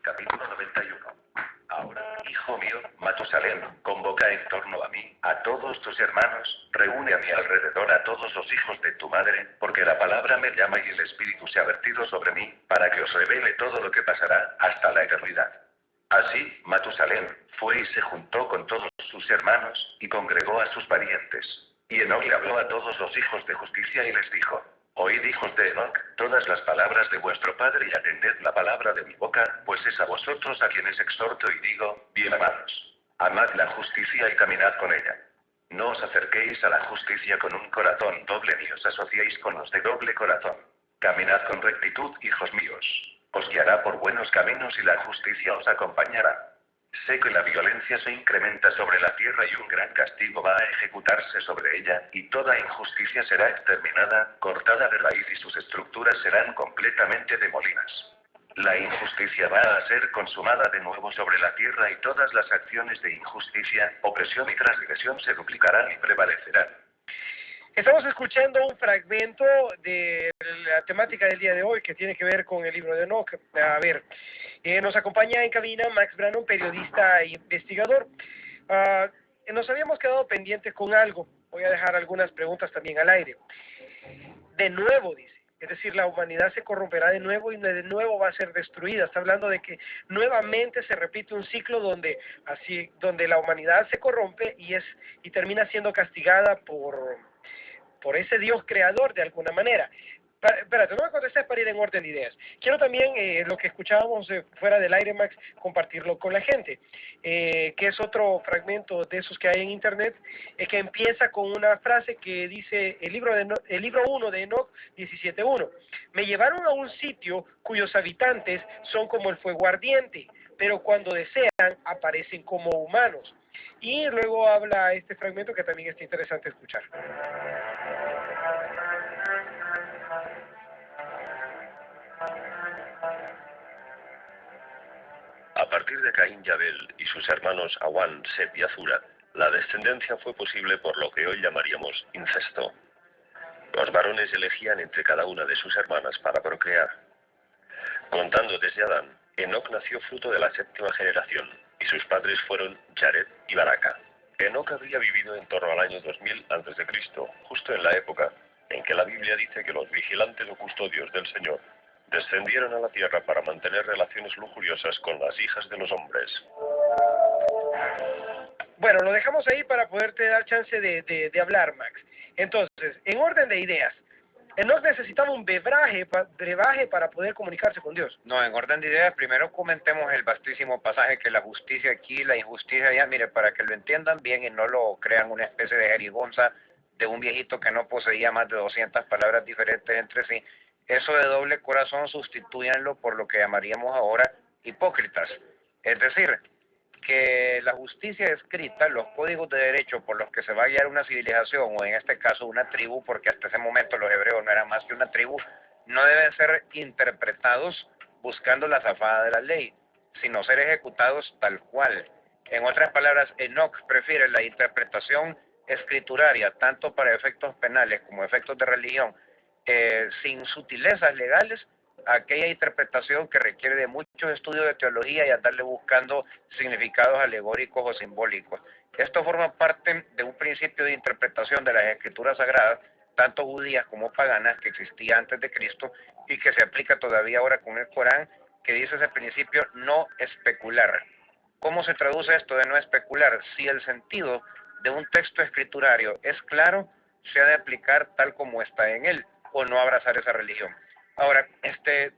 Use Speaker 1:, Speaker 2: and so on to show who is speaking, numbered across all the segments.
Speaker 1: Capítulo 91. Ahora, hijo mío, Matusalén, convoca en torno a mí a todos tus hermanos, reúne a mi alrededor a todos los hijos de tu madre, porque la palabra me llama y el Espíritu se ha vertido sobre mí, para que os revele todo lo que pasará hasta la eternidad. Así, Matusalén fue y se juntó con todos sus hermanos, y congregó a sus parientes. Y Enoc le habló a todos los hijos de justicia y les dijo: Oíd, hijos de Enoc, todas las palabras de vuestro padre y atended la palabra de mi boca, pues es a vosotros a quienes exhorto y digo: bien amados, amad la justicia y caminad con ella. No os acerquéis a la justicia con un corazón doble ni os asociéis con los de doble corazón. Caminad con rectitud, hijos míos. Os guiará por buenos caminos y la justicia os acompañará. Sé que la violencia se incrementa sobre la tierra y un gran castigo va a ejecutarse sobre ella, y toda injusticia será exterminada, cortada de raíz y sus estructuras serán completamente demolidas. La injusticia va a ser consumada de nuevo sobre la tierra y todas las acciones de injusticia, opresión y transgresión se duplicarán y prevalecerán.
Speaker 2: Estamos escuchando un fragmento de la temática del día de hoy que tiene que ver con el libro de Enoc. A ver, nos acompaña en cabina Max Brannon, periodista e investigador. Nos habíamos quedado pendientes con algo. Voy a dejar algunas preguntas también al aire. De nuevo, dice. Es decir, la humanidad se corromperá de nuevo y de nuevo va a ser destruida. Está hablando de que nuevamente se repite un ciclo donde la humanidad se corrompe y termina siendo castigada por ese Dios creador de alguna manera. Espérate, no me contestes para ir en orden de ideas. Quiero también, lo que escuchábamos fuera del aire, Max, compartirlo con la gente, que es otro fragmento de esos que hay en internet, que empieza con una frase que dice el libro 1 de Enoc 17:1. Me llevaron a un sitio cuyos habitantes son como el fuego ardiente, pero cuando desean aparecen como humanos. Y luego habla este fragmento que también está interesante escuchar.
Speaker 3: A partir de Caín y Abel y sus hermanos Awan, Set y Azura, la descendencia fue posible por lo que hoy llamaríamos incesto. Los varones elegían entre cada una de sus hermanas para procrear. Contando desde Adán, Enoc nació fruto de la 7ª generación, y sus padres fueron Jared y Baraka. Enoc habría vivido en torno al año 2000 a.C., justo en la época en que la Biblia dice que los vigilantes o custodios del Señor descendieron a la tierra para mantener relaciones lujuriosas con las hijas de los hombres.
Speaker 2: Bueno, lo dejamos ahí para poderte dar chance de hablar, Max. Entonces, en orden de ideas, Enoc necesitaba un brebaje para poder comunicarse con Dios.
Speaker 4: No, en orden de ideas, primero comentemos el vastísimo pasaje que la justicia aquí, la injusticia allá, mire, para que lo entiendan bien y no lo crean una especie de jerigonza de un viejito que no poseía más de 200 palabras diferentes entre sí. Eso de doble corazón sustitúyanlo por lo que llamaríamos ahora hipócritas. Es decir, que la justicia escrita, los códigos de derecho por los que se va a guiar una civilización, o en este caso una tribu, porque hasta ese momento los hebreos no eran más que una tribu, no deben ser interpretados buscando la zafada de la ley, sino ser ejecutados tal cual. En otras palabras, Enoc prefiere la interpretación escrituraria, tanto para efectos penales como efectos de religión, sin sutilezas legales, aquella interpretación que requiere de muchos estudios de teología y andarle buscando significados alegóricos o simbólicos. Esto forma parte de un principio de interpretación de las escrituras sagradas, tanto judías como paganas, que existía antes de Cristo y que se aplica todavía ahora con el Corán, que dice ese principio no especular. ¿Cómo se traduce esto de no especular? Si el sentido de un texto escriturario es claro, se ha de aplicar tal como está en él, o no abrazar esa religión. Ahora,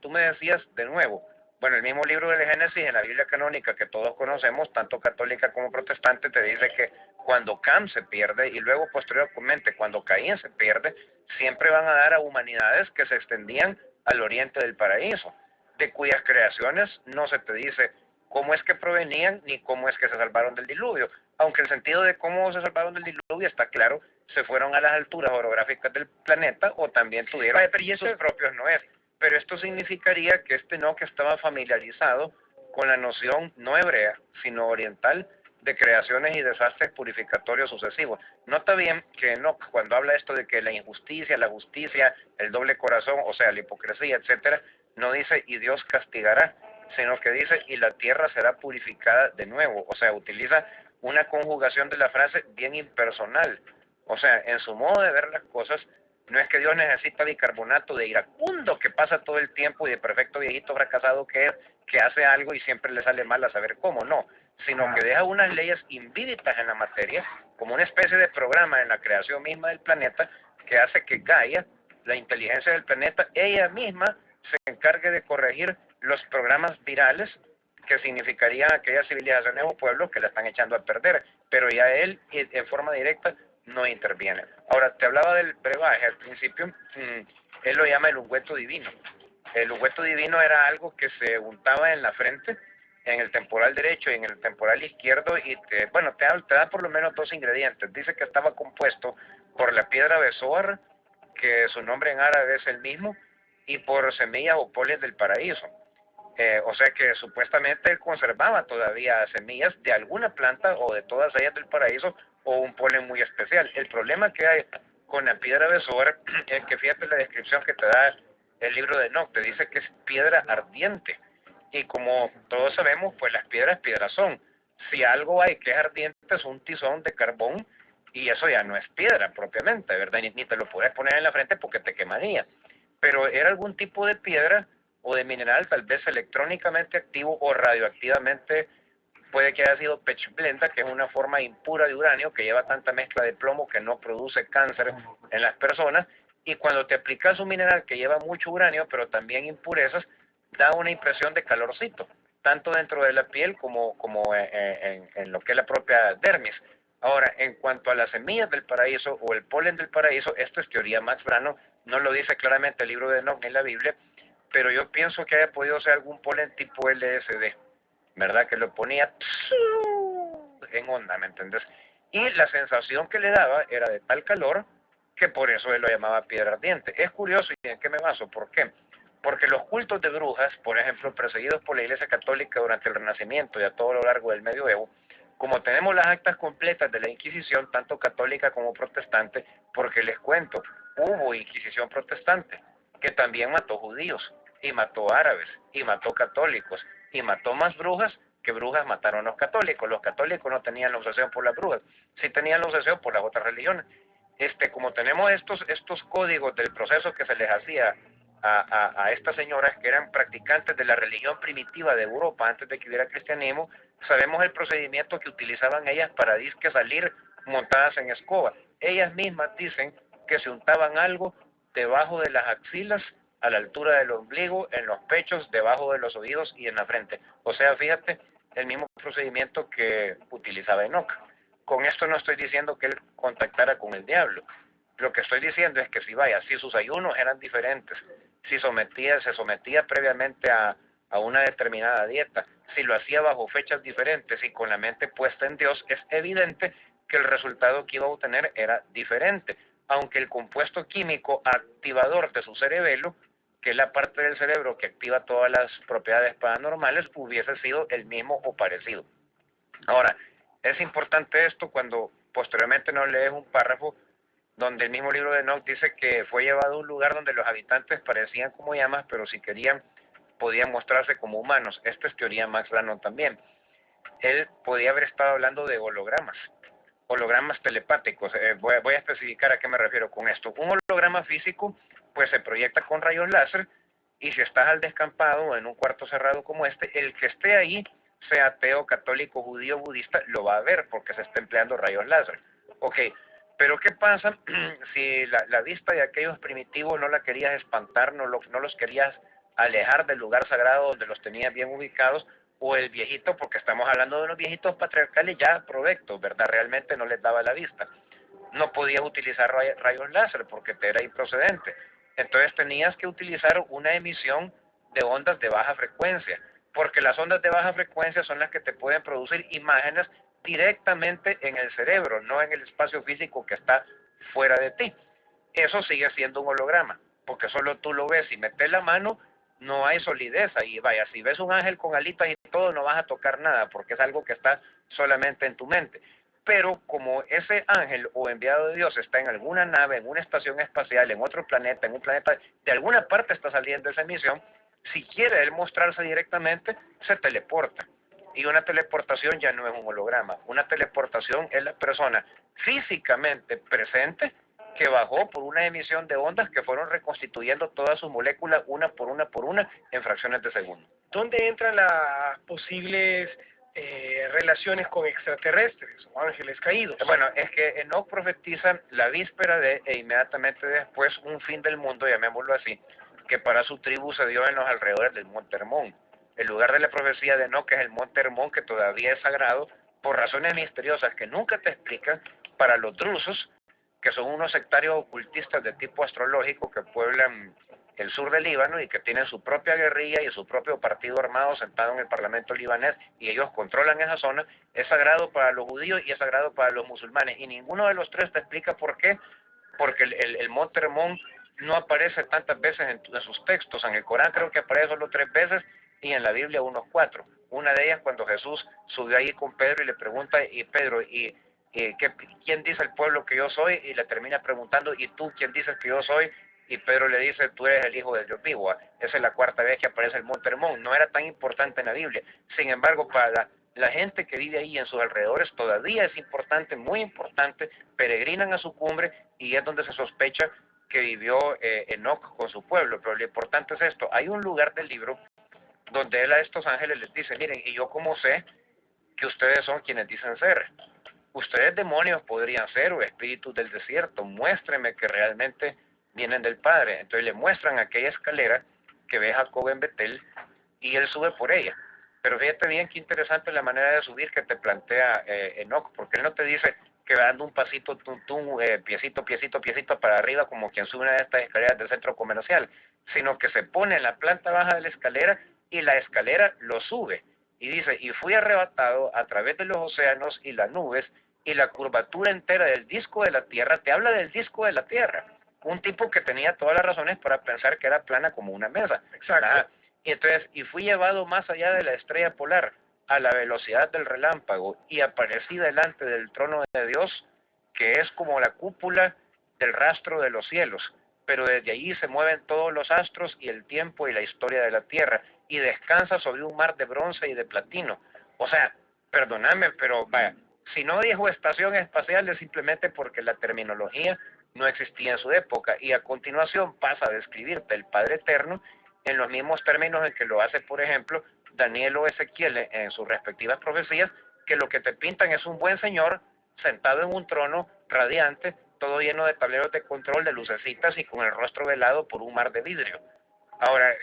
Speaker 4: tú me decías de nuevo, bueno, el mismo libro del Génesis en la Biblia canónica que todos conocemos, tanto católica como protestante, te dice que cuando Cam se pierde y luego posteriormente cuando Caín se pierde, siempre van a dar a humanidades que se extendían al oriente del paraíso, de cuyas creaciones no se te dice cómo es que provenían ni cómo es que se salvaron del diluvio, aunque el sentido de cómo se salvaron del diluvio está claro. Se fueron a las alturas orográficas del planeta o también tuvieron sus propios noés. Pero esto significaría que Enoc estaba familiarizado con la noción no hebrea, sino oriental, de creaciones y desastres purificatorios sucesivos. Nota bien que Enoc, cuando habla esto de que la injusticia, la justicia, el doble corazón, o sea, la hipocresía, etcétera, no dice y Dios castigará, sino que dice, y la tierra será purificada de nuevo. O sea, utiliza una conjugación de la frase bien impersonal. O sea, en su modo de ver las cosas, no es que Dios necesita bicarbonato de iracundo que pasa todo el tiempo y de perfecto viejito fracasado que es, que hace algo y siempre le sale mal a saber cómo, no, sino que deja unas leyes invíditas en la materia, como una especie de programa en la creación misma del planeta, que hace que Gaia, la inteligencia del planeta, ella misma se encargue de corregir los programas virales que significarían aquellas civilizaciones o pueblos que la están echando a perder, pero ya él en forma directa no interviene. Ahora, te hablaba del brebaje al principio, él lo llama el ungüento divino. El ungüento divino era algo que se untaba en la frente, en el temporal derecho y en el temporal izquierdo, y te da por lo menos dos ingredientes. Dice que estaba compuesto por la piedra bezoar, que su nombre en árabe es el mismo, y por semillas o polen del paraíso. O sea que supuestamente él conservaba todavía semillas de alguna planta o de todas ellas del paraíso o un polen muy especial. El problema que hay con la piedra bezoar es que fíjate la descripción que te da el libro de Enoch, te dice que es piedra ardiente. Y como todos sabemos, pues las piedras son. Si algo hay que es ardiente es un tizón de carbón y eso ya no es piedra propiamente, ¿verdad? Ni te lo puedes poner en la frente porque te quemaría. Pero era algún tipo de piedra o de mineral, tal vez electrónicamente activo o radioactivamente, puede que haya sido pechblenda, que es una forma impura de uranio que lleva tanta mezcla de plomo que no produce cáncer en las personas, y cuando te aplicas un mineral que lleva mucho uranio, pero también impurezas, da una impresión de calorcito, tanto dentro de la piel como en lo que es la propia dermis. Ahora, en cuanto a las semillas del paraíso o el polen del paraíso, esto es teoría Max Brano, no lo dice claramente el libro de Enoch ni la Biblia, pero yo pienso que haya podido ser algún polen tipo LSD, ¿verdad? Que lo ponía en onda, ¿me entendés? Y la sensación que le daba era de tal calor que por eso él lo llamaba piedra ardiente. Es curioso, ¿y en qué me baso? ¿Por qué? Porque los cultos de brujas, por ejemplo, perseguidos por la Iglesia Católica durante el Renacimiento y a todo lo largo del Medioevo, como tenemos las actas completas de la Inquisición, tanto católica como protestante, porque les cuento, hubo Inquisición protestante, que también mató judíos, y mató árabes, y mató católicos, y mató más brujas que brujas mataron a los católicos. Los católicos no tenían la obsesión por las brujas, sí tenían la obsesión por las otras religiones. Como tenemos estos códigos del proceso que se les hacía a estas señoras que eran practicantes de la religión primitiva de Europa antes de que hubiera cristianismo, sabemos el procedimiento que utilizaban ellas para disque salir montadas en escoba. Ellas mismas dicen que se untaban algo debajo de las axilas, a la altura del ombligo, en los pechos, debajo de los oídos y en la frente. O sea, fíjate, el mismo procedimiento que utilizaba Enoch. Con esto no estoy diciendo que él contactara con el diablo. Lo que estoy diciendo es que si sus ayunos eran diferentes, si se sometía previamente a una determinada dieta, si lo hacía bajo fechas diferentes y con la mente puesta en Dios, es evidente que el resultado que iba a obtener era diferente, aunque el compuesto químico activador de su cerebelo, que es la parte del cerebro que activa todas las propiedades paranormales, hubiese sido el mismo o parecido. Ahora, es importante esto cuando posteriormente nos lees un párrafo donde el mismo libro de Enoch dice que fue llevado a un lugar donde los habitantes parecían como llamas, pero si querían podían mostrarse como humanos. Esta es teoría Max Brannon también. Él podía haber estado hablando de hologramas telepáticos. Voy a especificar a qué me refiero con esto. Un holograma físico pues se proyecta con rayos láser, y si estás al descampado en un cuarto cerrado como este, el que esté ahí, sea ateo, católico, judío, budista, lo va a ver porque se está empleando rayos láser. Ok, pero ¿qué pasa si la vista de aquellos primitivos no la querías espantar, no los querías alejar del lugar sagrado donde los tenías bien ubicados, o el viejito, porque estamos hablando de unos viejitos patriarcales ya provectos, ¿verdad? Realmente no les daba la vista. No podías utilizar rayos láser porque te era improcedente. Entonces tenías que utilizar una emisión de ondas de baja frecuencia, porque las ondas de baja frecuencia son las que te pueden producir imágenes directamente en el cerebro, no en el espacio físico que está fuera de ti. Eso sigue siendo un holograma, porque solo tú lo ves y metes la mano, no hay solidez ahí. Vaya, si ves un ángel con alitas y todo, no vas a tocar nada, porque es algo que está solamente en tu mente. Pero como ese ángel o enviado de Dios está en alguna nave, en una estación espacial, en otro planeta, en un planeta, de alguna parte está saliendo esa emisión, Si quiere él mostrarse directamente, se teleporta. Y una teleportación ya no es un holograma. Una teleportación es la persona físicamente presente que bajó por una emisión de ondas que fueron reconstituyendo todas sus moléculas una por una en fracciones de segundo.
Speaker 2: ¿Dónde entran las posibles relaciones con extraterrestres o ángeles caídos?
Speaker 4: Bueno, es que Enoch profetiza la víspera de e inmediatamente después un fin del mundo, llamémoslo así, que para su tribu se dio en los alrededores del Monte Hermón. El lugar de la profecía de Enoch es el Monte Hermón, que todavía es sagrado por razones misteriosas que nunca te explican para los drusos, que son unos sectarios ocultistas de tipo astrológico que pueblan el sur del Líbano y que tienen su propia guerrilla y su propio partido armado sentado en el parlamento libanés, y ellos controlan esa zona. Es sagrado para los judíos y es sagrado para los musulmanes, y ninguno de los tres te explica por qué, porque el Monte Hermón no aparece tantas veces en sus textos. En el Corán creo que aparece solo 3 veces y en la Biblia unos 4. Una de ellas cuando Jesús subió ahí con Pedro y le pregunta, y Pedro, ¿quién dice el pueblo que yo soy? Y le termina preguntando, ¿y tú quién dices que yo soy? Y Pedro le dice, tú eres el hijo del Dios vivo. Esa es la 4ª vez que aparece el Monte Hermón. No era tan importante en la Biblia. Sin embargo, para la gente que vive ahí en sus alrededores todavía es importante, muy importante. Peregrinan a su cumbre y es donde se sospecha que vivió Enoch con su pueblo. Pero lo importante es esto: hay un lugar del libro donde él a estos ángeles les dice, miren, ¿y yo cómo sé que ustedes son quienes dicen ser? Ustedes demonios podrían ser, o espíritus del desierto. Muéstrenme que realmente vienen del Padre. Entonces le muestran aquella escalera que ve Jacob en Betel y él sube por ella. Pero fíjate bien qué interesante la manera de subir que te plantea Enoch, porque él no te dice que va dando un pasito, piecito para arriba, como quien sube una de estas escaleras del centro comercial, sino que se pone en la planta baja de la escalera y la escalera lo sube. Y dice, y fui arrebatado a través de los océanos y las nubes, y la curvatura entera del disco de la Tierra. Te habla del disco de la Tierra. Un tipo que tenía todas las razones para pensar que era plana como una mesa.
Speaker 2: Exacto.
Speaker 4: Y entonces, y fui llevado más allá de la estrella polar, a la velocidad del relámpago, y aparecí delante del trono de Dios, que es como la cúpula del rastro de los cielos. Pero desde allí se mueven todos los astros y el tiempo y la historia de la Tierra, y descansa sobre un mar de bronce y de platino. O sea, perdóname, pero vaya, si no dijo estación espacial es simplemente porque la terminología no existía en su época, y a continuación pasa a describirte el Padre Eterno en los mismos términos en que lo hace, por ejemplo, Daniel o Ezequiel en sus respectivas profecías, que lo que te pintan es un buen señor sentado en un trono radiante, todo lleno de tableros de control, de lucecitas y con el rostro velado por un mar de vidrio. Ahora,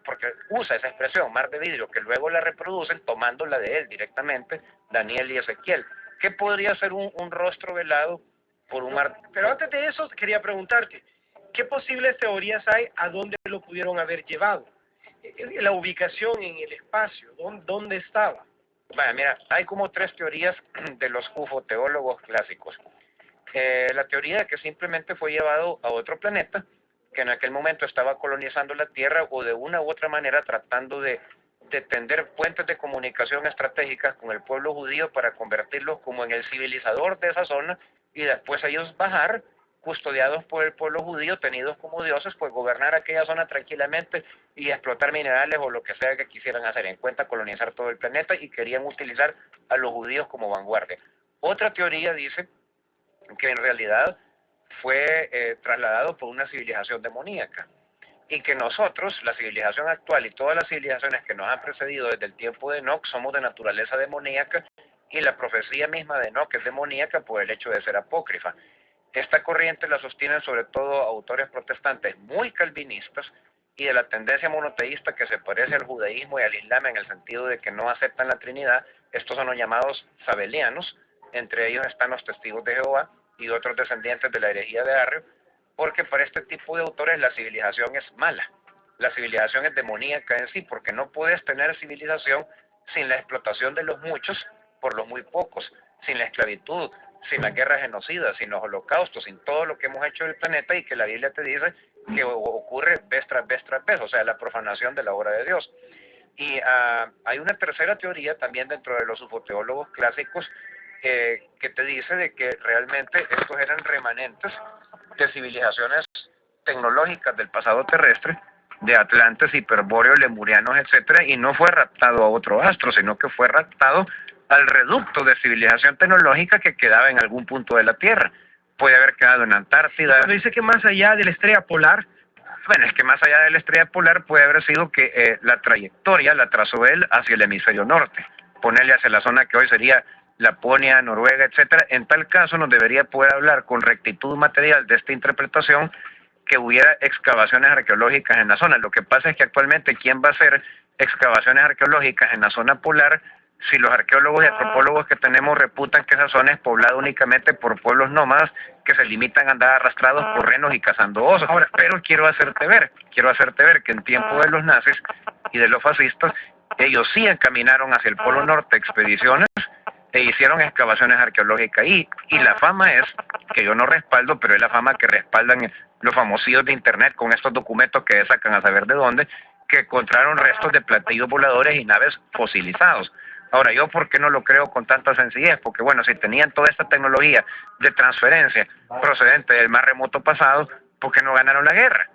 Speaker 4: porque usa esa expresión, mar de vidrio, que luego la reproducen tomándola de él directamente, Daniel y Ezequiel. ¿Qué podría ser un rostro velado por un mar?
Speaker 2: Pero antes de eso, quería preguntarte, ¿qué posibles teorías hay a dónde lo pudieron haber llevado? La ubicación en el espacio, ¿dónde estaba?
Speaker 4: Bueno, mira, hay como 3 teorías de los ufoteólogos clásicos. La teoría de que simplemente fue llevado a otro planeta, que en aquel momento estaba colonizando la Tierra, o de una u otra manera tratando de tender puentes de comunicación estratégicas con el pueblo judío para convertirlos como en el civilizador de esa zona, y después ellos bajar, custodiados por el pueblo judío, tenidos como dioses, pues gobernar aquella zona tranquilamente y explotar minerales o lo que sea que quisieran hacer. En cuenta colonizar todo el planeta, y querían utilizar a los judíos como vanguardia. Otra teoría dice que en realidad fue trasladado por una civilización demoníaca, y que nosotros, la civilización actual y todas las civilizaciones que nos han precedido desde el tiempo de Enoch, somos de naturaleza demoníaca, y la profecía misma de Enoch es demoníaca por el hecho de ser apócrifa. Esta corriente la sostienen sobre todo autores protestantes muy calvinistas y de la tendencia monoteísta que se parece al judaísmo y al islam, en el sentido de que no aceptan la Trinidad. Estos son los llamados sabelianos. Entre ellos están los testigos de Jehová y otros descendientes de la herejía de Arrio, porque para este tipo de autores la civilización es mala. La civilización es demoníaca en sí, porque no puedes tener civilización sin la explotación de los muchos por los muy pocos, sin la esclavitud, sin las guerras genocidas, sin los holocaustos, sin todo lo que hemos hecho en el planeta, y que la Biblia te dice que ocurre vez tras vez tras vez, o sea, la profanación de la obra de Dios. Y hay una tercera teoría también dentro de los ufoteólogos clásicos, que te dice de que realmente estos eran remanentes de civilizaciones tecnológicas del pasado terrestre, de atlantes, hiperbóreos, lemurianos, etcétera, y no fue raptado a otro astro, sino que fue raptado al reducto de civilización tecnológica que quedaba en algún punto de la Tierra. Puede haber quedado en Antártida.
Speaker 2: Cuando dice que más allá de la estrella polar,
Speaker 4: Bueno, es que más allá de la estrella polar puede haber sido que la trayectoria la trazó él hacia el hemisferio norte, ponerle hacia la zona que hoy sería Laponia, Noruega, etcétera. En tal caso nos debería poder hablar con rectitud material de esta interpretación que hubiera excavaciones arqueológicas en la zona. Lo que pasa es que actualmente, ¿quién va a hacer excavaciones arqueológicas en la zona polar si los arqueólogos y antropólogos que tenemos reputan que esa zona es poblada únicamente por pueblos nómadas que se limitan a andar arrastrados por renos y cazando osos? Ahora, pero quiero hacerte ver que en tiempo de los nazis y de los fascistas, ellos sí encaminaron hacia el Polo Norte expediciones e hicieron excavaciones arqueológicas ahí, y la fama es, que yo no respaldo, pero es la fama que respaldan los famosillos de internet con estos documentos que sacan a saber de dónde, que encontraron restos de platillos voladores y naves fosilizados. Ahora, ¿yo por qué no lo creo con tanta sencillez? Porque bueno, si tenían toda esta tecnología de transferencia procedente del más remoto pasado, ¿por qué no ganaron la guerra?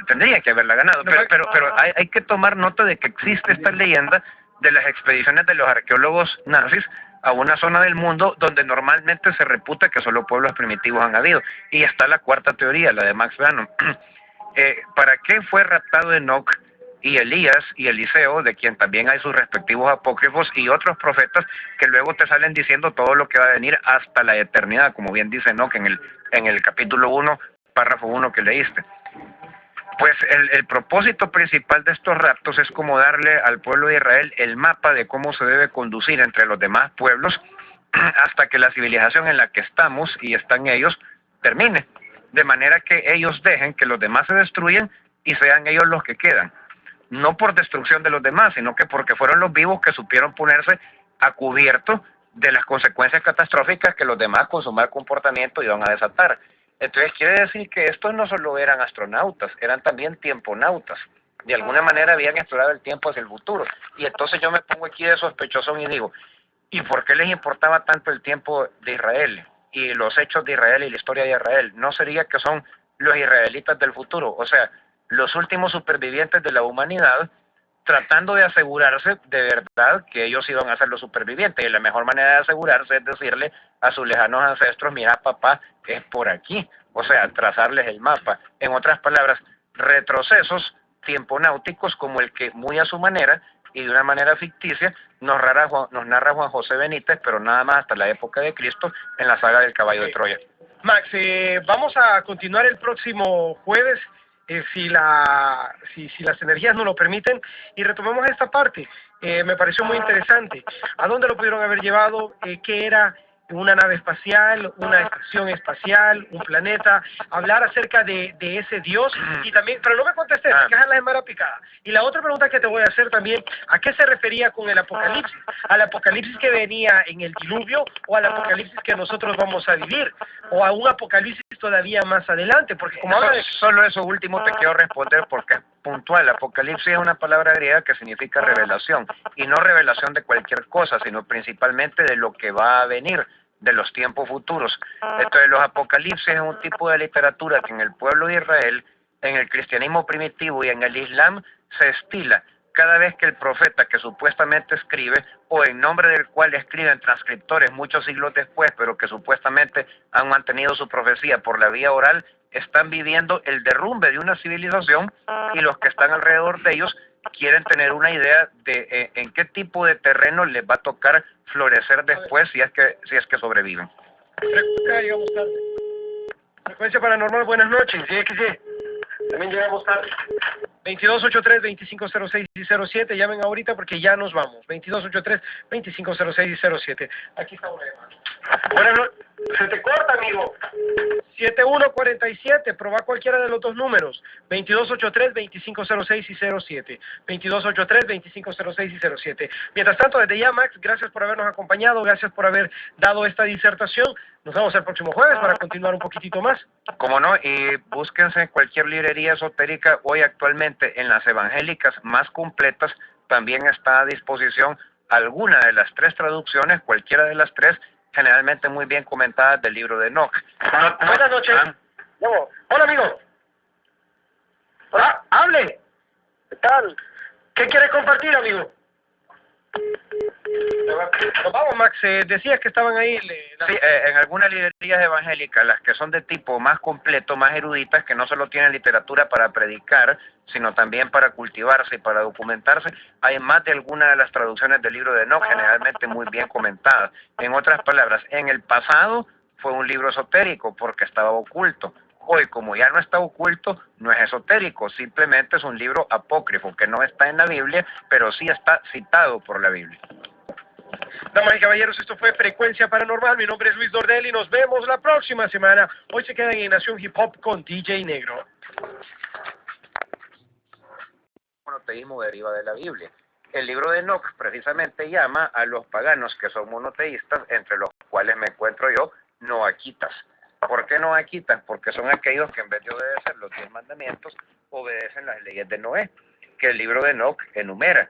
Speaker 4: Tendría que haberla ganado, pero hay que tomar nota de que existe esta leyenda de las expediciones de los arqueólogos nazis a una zona del mundo donde normalmente se reputa que solo pueblos primitivos han habido. Y está la cuarta teoría, la de Max Brannon. ¿Para qué fue raptado Enoch y Elías y Eliseo, de quien también hay sus respectivos apócrifos, y otros profetas que luego te salen diciendo todo lo que va a venir hasta la eternidad, como bien dice Enoch en el capítulo 1, párrafo 1 que leíste? Pues el propósito principal de estos raptos es como darle al pueblo de Israel el mapa de cómo se debe conducir entre los demás pueblos hasta que la civilización en la que estamos y están ellos termine, de manera que ellos dejen que los demás se destruyan y sean ellos los que quedan, no por destrucción de los demás, sino que porque fueron los vivos que supieron ponerse a cubierto de las consecuencias catastróficas que los demás con su mal comportamiento iban a desatar. Entonces quiere decir que estos no solo eran astronautas, eran también tiemponautas. De alguna manera habían explorado el tiempo hacia el futuro. Y entonces yo me pongo aquí de sospechoso y digo, ¿y por qué les importaba tanto el tiempo de Israel y los hechos de Israel y la historia de Israel? ¿No sería que son los israelitas del futuro? O sea, los últimos supervivientes de la humanidad, tratando de asegurarse de verdad que ellos iban a ser los supervivientes. Y la mejor manera de asegurarse es decirle a sus lejanos ancestros, mira papá, es por aquí. O sea, trazarles el mapa. En otras palabras, retrocesos tiemponáuticos como el que muy a su manera y de una manera ficticia nos narra Juan José Benítez, pero nada más hasta la época de Cristo en la saga del caballo de Troya.
Speaker 2: Max, vamos a continuar el próximo jueves, si las energías nos lo permiten, y retomemos esta parte. Me pareció muy interesante. ¿A dónde lo pudieron haber llevado? ¿Qué era una nave espacial, una estación espacial, un planeta? Hablar acerca de ese Dios, y también, pero no me contesté, que es la mara picada. Y la otra pregunta que te voy a hacer también, ¿a qué se refería con el apocalipsis? ¿Al apocalipsis que venía en el diluvio, o al apocalipsis que nosotros vamos a vivir, o a un apocalipsis todavía más adelante? Porque como habla de...
Speaker 4: Solo eso último te quiero responder porque es puntual. Apocalipsis es una palabra griega que significa revelación, y no revelación de cualquier cosa, sino principalmente de lo que va a venir, de los tiempos futuros. Entonces los apocalipsis es un tipo de literatura que en el pueblo de Israel, en el cristianismo primitivo y en el islam se estila cada vez que el profeta que supuestamente escribe, o en nombre del cual escriben transcriptores muchos siglos después, pero que supuestamente han mantenido su profecía por la vía oral, están viviendo el derrumbe de una civilización, y los que están alrededor de ellos quieren tener una idea de en qué tipo de terreno les va a tocar florecer después si es que sobreviven.
Speaker 2: Llegamos tarde. Frecuencia Paranormal, buenas noches. También llegamos tarde. 2283-2506 y 07, llamen ahorita porque ya nos vamos. 2283-2506 y 07. Aquí está una llamada. Buenas noches. Se te corta, amigo. 7147, proba cualquiera de los dos números. 2283-2506 y 07. 2283-2506 y 07. Mientras tanto, desde ya, Max, gracias por habernos acompañado, gracias por haber dado esta disertación. Nos vemos el próximo jueves para continuar un poquitito más.
Speaker 4: Como no, y búsquense en cualquier librería esotérica. Hoy actualmente en las evangélicas más completas también está a disposición alguna de las tres traducciones, cualquiera de las tres, generalmente muy bien comentadas del libro de Enoch.
Speaker 2: Buenas noches. Hola, amigo. Hola, hable. ¿Qué tal? ¿Qué quiere compartir, amigo? Nos vamos, Max. Decías que estaban ahí.
Speaker 4: Sí, en algunas librerías evangélicas, las que son de tipo más completo, más eruditas, que no solo tienen literatura para predicar, sino también para cultivarse y para documentarse, hay más de alguna de las traducciones del libro de Enoch, generalmente muy bien comentadas. En otras palabras, en el pasado fue un libro esotérico porque estaba oculto. Hoy, como ya no está oculto, no es esotérico, simplemente es un libro apócrifo que no está en la Biblia, pero sí está citado por la Biblia.
Speaker 2: Damas y caballeros, esto fue Frecuencia Paranormal. Mi nombre es Luis Dordel y nos vemos la próxima semana. Hoy se quedan en Nación Hip Hop con DJ Negro.
Speaker 4: El monoteísmo deriva de la Biblia. El libro de Enoch precisamente llama a los paganos que son monoteístas, entre los cuales me encuentro yo, noaquitas. ¿Por qué noaquitas? Porque son aquellos que en vez de obedecer los 10 mandamientos, obedecen las leyes de Noé, que el libro de Enoch enumera,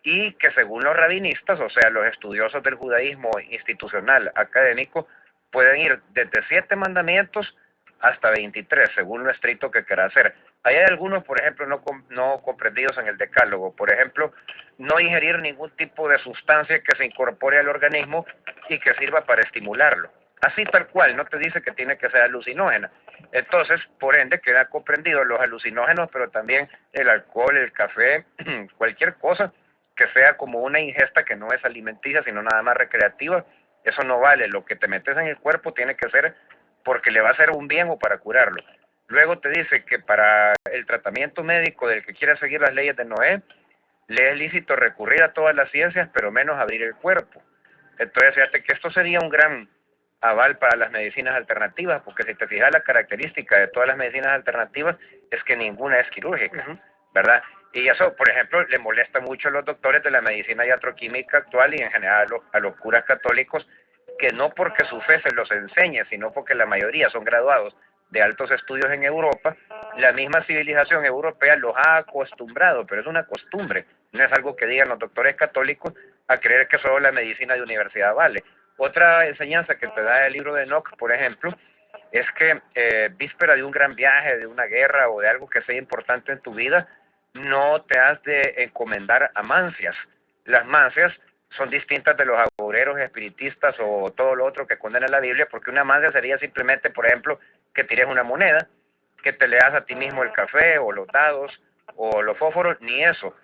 Speaker 4: y que según los rabinistas, o sea, los estudiosos del judaísmo institucional académico, pueden ir desde 7 mandamientos hasta 23, según lo estricto que quiera hacer. Hay algunos, por ejemplo, no comprendidos en el decálogo. Por ejemplo, no ingerir ningún tipo de sustancia que se incorpore al organismo y que sirva para estimularlo. Así tal cual, no te dice que tiene que ser alucinógena. Entonces, por ende, queda comprendido los alucinógenos, pero también el alcohol, el café, cualquier cosa que sea como una ingesta que no es alimenticia, sino nada más recreativa, eso no vale. Lo que te metes en el cuerpo tiene que ser porque le va a hacer un bien o para curarlo. Luego te dice que para el tratamiento médico del que quiera seguir las leyes de Noé, le es lícito recurrir a todas las ciencias, pero menos abrir el cuerpo. Entonces, fíjate que esto sería un gran aval para las medicinas alternativas, porque si te fijas, la característica de todas las medicinas alternativas es que ninguna es quirúrgica, ¿verdad? Y eso, por ejemplo, le molesta mucho a los doctores de la medicina iatroquímica actual y en general a los curas católicos, que no porque su fe se los enseñe, sino porque la mayoría son graduados de altos estudios en Europa, la misma civilización europea los ha acostumbrado, pero es una costumbre, no es algo que digan los doctores católicos, a creer que solo la medicina de universidad vale. Otra enseñanza que te da el libro de Enoch, por ejemplo, es que víspera de un gran viaje, de una guerra o de algo que sea importante en tu vida, no te has de encomendar a mancias. Las mancias son distintas de los agoreros espiritistas o todo lo otro que condena la Biblia, porque una mancia sería simplemente, por ejemplo, que tires una moneda, que te leas a ti mismo el café o los dados o los fósforos, ni eso.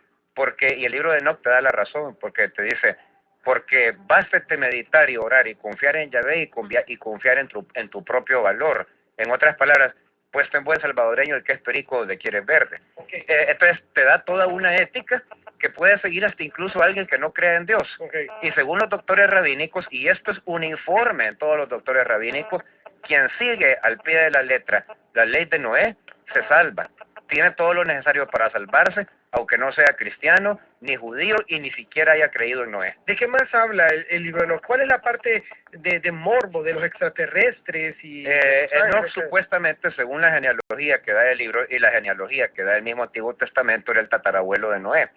Speaker 4: Y el libro de Enoch te da la razón, porque te dice, porque bástete meditar y orar y confiar en Yahvé y confiar en tu propio valor. En otras palabras, puesto en buen salvadoreño el que es perico de quieres verde.
Speaker 2: Okay.
Speaker 4: Entonces te da toda una ética que puede seguir hasta incluso alguien que no crea en Dios.
Speaker 2: Okay.
Speaker 4: Y según los doctores rabínicos, y esto es uniforme en todos los doctores rabínicos, quien sigue al pie de la letra la ley de Noé se salva. Tiene todo lo necesario para salvarse, aunque no sea cristiano, ni judío, y ni siquiera haya creído en Noé.
Speaker 2: ¿De qué más habla el libro de Enoch? ¿Cuál es la parte de morbo de los extraterrestres?
Speaker 4: Enoch supuestamente, según la genealogía que da el libro y la genealogía que da el mismo Antiguo Testamento, era el tatarabuelo de Noé.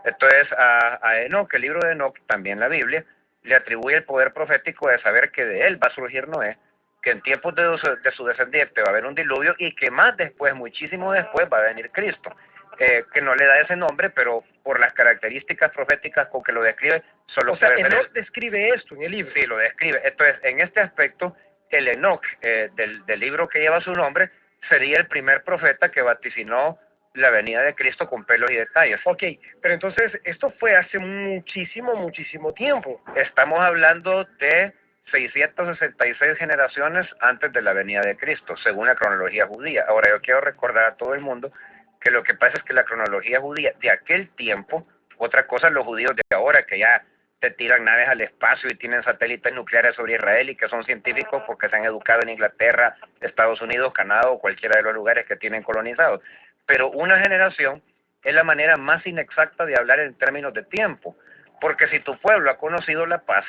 Speaker 4: Entonces a Enoch, el libro de Enoch, también la Biblia, le atribuye el poder profético de saber que de él va a surgir Noé, que en tiempos de su descendiente va a haber un diluvio y que más después, muchísimo después, va a venir Cristo. Que no le da ese nombre, pero por las características proféticas con que lo describe, solo
Speaker 2: puede ser.
Speaker 4: Enoch
Speaker 2: describe esto en el libro.
Speaker 4: Sí, lo describe. Entonces, en este aspecto, el Enoch del libro que lleva su nombre sería el primer profeta que vaticinó la venida de Cristo con pelos y detalles.
Speaker 2: Ok, pero entonces esto fue hace muchísimo tiempo.
Speaker 4: Estamos hablando de 666 generaciones antes de la venida de Cristo, según la cronología judía. Ahora, yo quiero recordar a todo el mundo que lo que pasa es que la cronología judía de aquel tiempo, otra cosa los judíos de ahora, que ya te tiran naves al espacio y tienen satélites nucleares sobre Israel y que son científicos porque se han educado en Inglaterra, Estados Unidos, Canadá o cualquiera de los lugares que tienen colonizados. Pero una generación es la manera más inexacta de hablar en términos de tiempo, porque si tu pueblo ha conocido la paz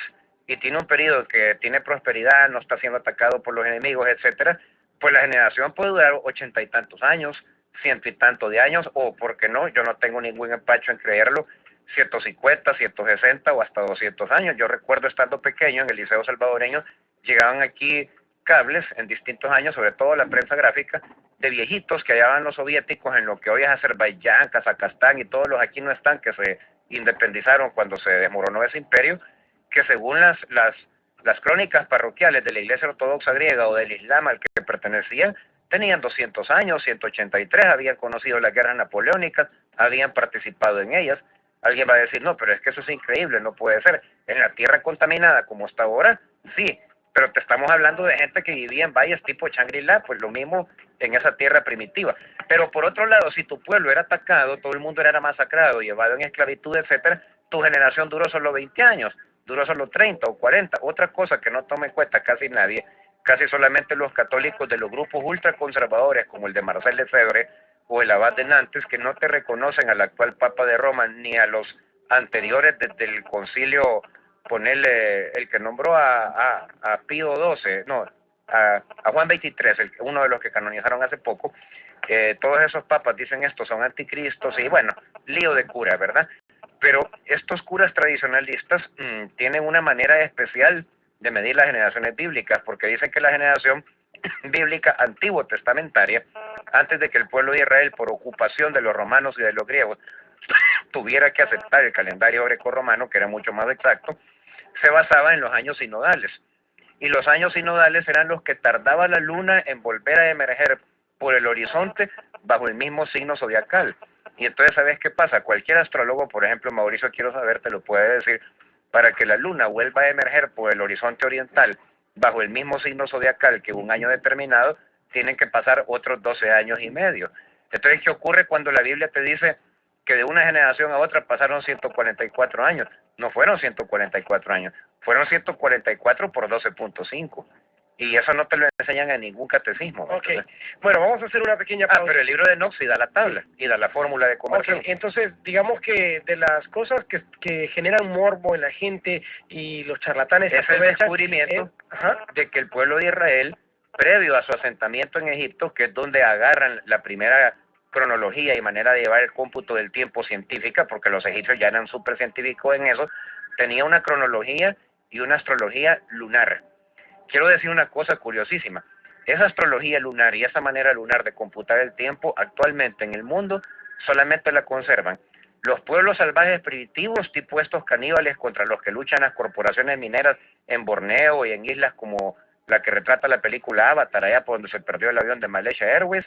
Speaker 4: y tiene un periodo que tiene prosperidad, no está siendo atacado por los enemigos, etcétera, pues la generación puede durar 80 y tantos años, 100 y tantos de años, o, ¿por qué no? Yo no tengo ningún empacho en creerlo, 150, 160 o hasta 200 años. Yo recuerdo estando pequeño en el Liceo Salvadoreño, llegaban aquí cables en distintos años, sobre todo la prensa gráfica, de viejitos que hallaban los soviéticos en lo que hoy es Azerbaiyán, Kazajstán y todos los aquí no están, que se independizaron cuando se desmoronó ese imperio, que según las crónicas parroquiales de la Iglesia Ortodoxa griega o del Islam al que pertenecían, tenían 200 años, 183, habían conocido las guerras napoleónicas, habían participado en ellas. Alguien va a decir, no, pero es que eso es increíble, no puede ser. En la tierra contaminada como está ahora, sí, pero te estamos hablando de gente que vivía en valles tipo Shangri-La, pues lo mismo en esa tierra primitiva. Pero por otro lado, si tu pueblo era atacado, todo el mundo era masacrado, llevado en esclavitud, etcétera, tu generación duró solo 20 años, duró solo 30 o 40. Otra cosa que no toma en cuenta casi nadie, casi solamente los católicos de los grupos ultraconservadores como el de Marcel Lefebvre o el abad de Nantes, que no te reconocen al actual Papa de Roma ni a los anteriores desde el concilio, ponerle el que nombró a Pío XII, no, a Juan XXIII, uno de los que canonizaron hace poco. Todos esos papas dicen esto, son anticristos y bueno, lío de cura, ¿verdad? Pero estos curas tradicionalistas tienen una manera especial de medir las generaciones bíblicas, porque dicen que la generación bíblica antiguo testamentaria, antes de que el pueblo de Israel, por ocupación de los romanos y de los griegos, tuviera que aceptar el calendario greco-romano, que era mucho más exacto, se basaba en los años sinodales. Y los años sinodales eran los que tardaba la luna en volver a emerger por el horizonte bajo el mismo signo zodiacal. Y entonces, ¿sabes qué pasa? Cualquier astrólogo, por ejemplo, Mauricio Quiero Saber, te lo puede decir, para que la luna vuelva a emerger por el horizonte oriental bajo el mismo signo zodiacal que un año determinado, tienen que pasar otros 12 años y medio. Entonces, ¿qué ocurre cuando la Biblia te dice que de una generación a otra pasaron 144 años? No fueron 144 años, fueron 144 por 12.5. Y eso no te lo enseñan en ningún catecismo.
Speaker 2: Ok, bueno, vamos a hacer una pequeña pausa.
Speaker 4: Pero el libro de Enoch sí da la tabla y da la fórmula de conversión.
Speaker 2: Ok, entonces, digamos que de las cosas que generan morbo en la gente y los charlatanes...
Speaker 4: Es el descubrimiento de que el pueblo de Israel, previo a su asentamiento en Egipto, que es donde agarran la primera cronología y manera de llevar el cómputo del tiempo científica, porque los egipcios ya eran súper científicos en eso, tenía una cronología y una astrología lunar. Quiero decir una cosa curiosísima. Esa astrología lunar y esa manera lunar de computar el tiempo actualmente en el mundo solamente la conservan los pueblos salvajes primitivos, tipo estos caníbales contra los que luchan las corporaciones mineras en Borneo y en islas como la que retrata la película Avatar, allá por donde se perdió el avión de Malaysia Airways,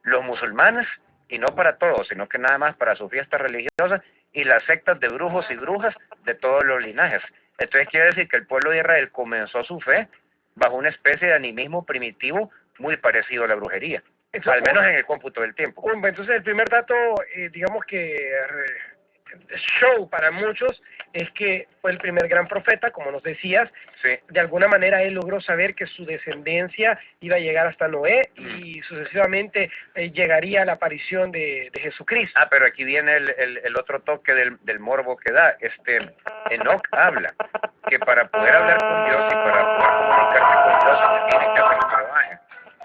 Speaker 4: los musulmanes, y no para todos, sino que nada más para sus fiestas religiosas, y las sectas de brujos y brujas de todos los linajes. Entonces quiere decir que el pueblo de Israel comenzó su fe bajo una especie de animismo primitivo muy parecido a la brujería, al menos en el cómputo del tiempo.
Speaker 2: Entonces el primer dato, digamos que show para muchos, es que fue el primer gran profeta, como nos decías.
Speaker 4: Sí.
Speaker 2: De alguna manera él logró saber que su descendencia iba a llegar hasta Noé y sucesivamente llegaría a la aparición de Jesucristo.
Speaker 4: Pero aquí viene el otro toque del morbo que da. Enoch habla que para poder hablar con Dios y para poder comunicarse con Dios se tiene que hacer un brebaje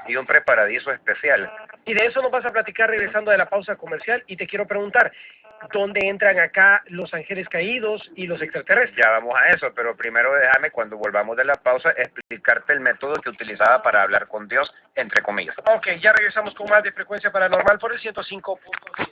Speaker 4: y un preparadizo especial.
Speaker 2: Y de eso nos vas a platicar regresando de la pausa comercial, y te quiero preguntar, ¿dónde entran acá los ángeles caídos y los extraterrestres?
Speaker 4: Ya vamos a eso, pero primero déjame, cuando volvamos de la pausa, explicarte el método que utilizaba para hablar con Dios, entre comillas.
Speaker 2: Ok, ya regresamos con más de Frecuencia Paranormal por el 105.7.